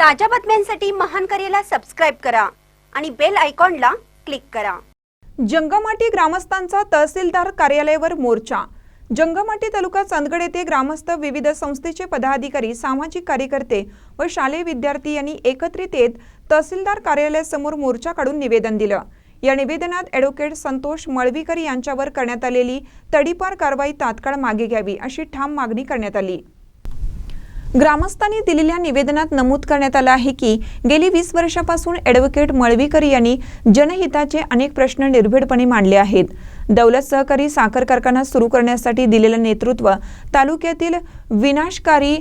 ताज्या बातम्यांसाठी महान करेला सबस्क्राइब करा आणि बेल आयकॉनला क्लिक करा। जंगमाटी ग्रामस्थांचा तहसीलदार कार्यालयावर मोर्चा। जंगमाटी तालुका चांदगड येथे ग्रामस्थ, विविध संस्थेचे पदाधिकारी, सामाजिक कार्यकर्ते व शालेय विद्यार्थी यांनी एकत्रित येत तहसीलदार कार्यालयासमोर मोर्चा काढून निवेदन दिलं। या निवेदनात ॲडव्होकेट संतोष मळवीकर यांच्यावर करण्यात आलेली तडीपार कारवाई तात्काळ मागे घ्यावी अशी ठाम मागणी करण्यात आली। ग्रामस्थांनी दिलेल्या निवेदनात नमूद करण्यात आलं आहे की गेली 20 वर्षापासून ॲडव्होकेट मळवीकर यांनी जनहिताचे अनेक प्रश्न निर्भीडपणे मांडले आहेत। दौलत सहकारी साखर कारखाना सुरू करण्यासाठी दिलेलं नेतृत्व, तालुक्यातील विनाशकारी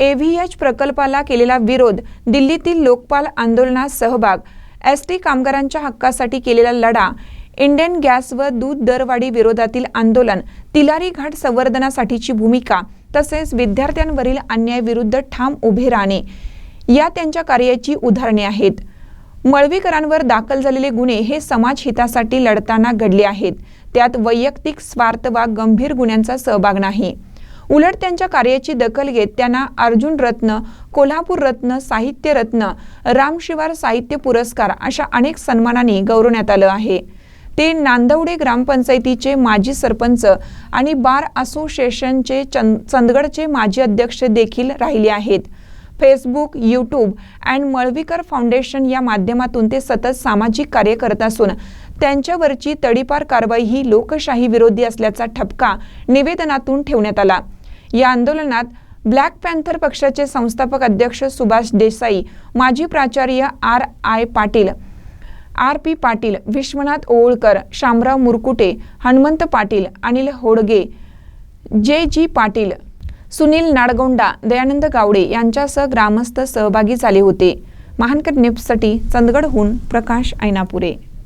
AVH प्रकल्पाला केलेला विरोध, दिल्लीतील लोकपाल आंदोलनात सहभाग, ST कामगारांच्या हक्कासाठी केलेला लढा, इंडियन गॅस व दूध दरवाढी विरोधातील आंदोलन, तिलारी घाट संवर्धनासाठीची भूमिका तसेच विद्यार्थ्यांवरील अन्यायाविरुद्ध ठाम उभे राहणे या त्यांच्या कार्याची उदाहरणे आहेत। मळवीकरांवर दाखल झालेले गुन्हे हे समाज हितासाठी लढताना घडले आहेत। त्यात वैयक्तिक स्वार्थ वा गंभीर गुन्ह्यांचा सहभाग नाही। उलट त्यांच्या कार्याची दखल घेत त्यांना अर्जुन रत्न, कोल्हापूर रत्न, साहित्य रत्न, रामशिवार साहित्य पुरस्कार अशा अनेक सन्मानांनी गौरवण्यात आलं आहे। ते नांदवडे ग्रामपंचायतीचे माजी सरपंच आणि बार असोसिएशनचे चंदगडचे माजी अध्यक्ष देखील राहिले आहेत। Facebook, YouTube and Malvikar foundation या माध्यमातून ते सतत सामाजिक कार्य करत असून त्यांच्यावरची तडीपार कारवाई ही लोकशाही विरोधी असल्याचा ठपका निवेदनातून ठेवण्यात आला। या आंदोलनात ब्लॅक पॅन्थर पक्षाचे संस्थापक अध्यक्ष सुभाष देसाई, माजी प्राचार्य RI Patil, RP Patil, Vishwanath Olkar, Shamrao Murkute, Hanumant Patil, Anil Hodge, JG Patil, Sunil नाडगोंडा, Dayanand Gawade यांच्यासह ग्रामस्थ सहभागी झाले होते। महानकर न्यूजसाठी चंदगडहून प्रकाश ऐनापुरे।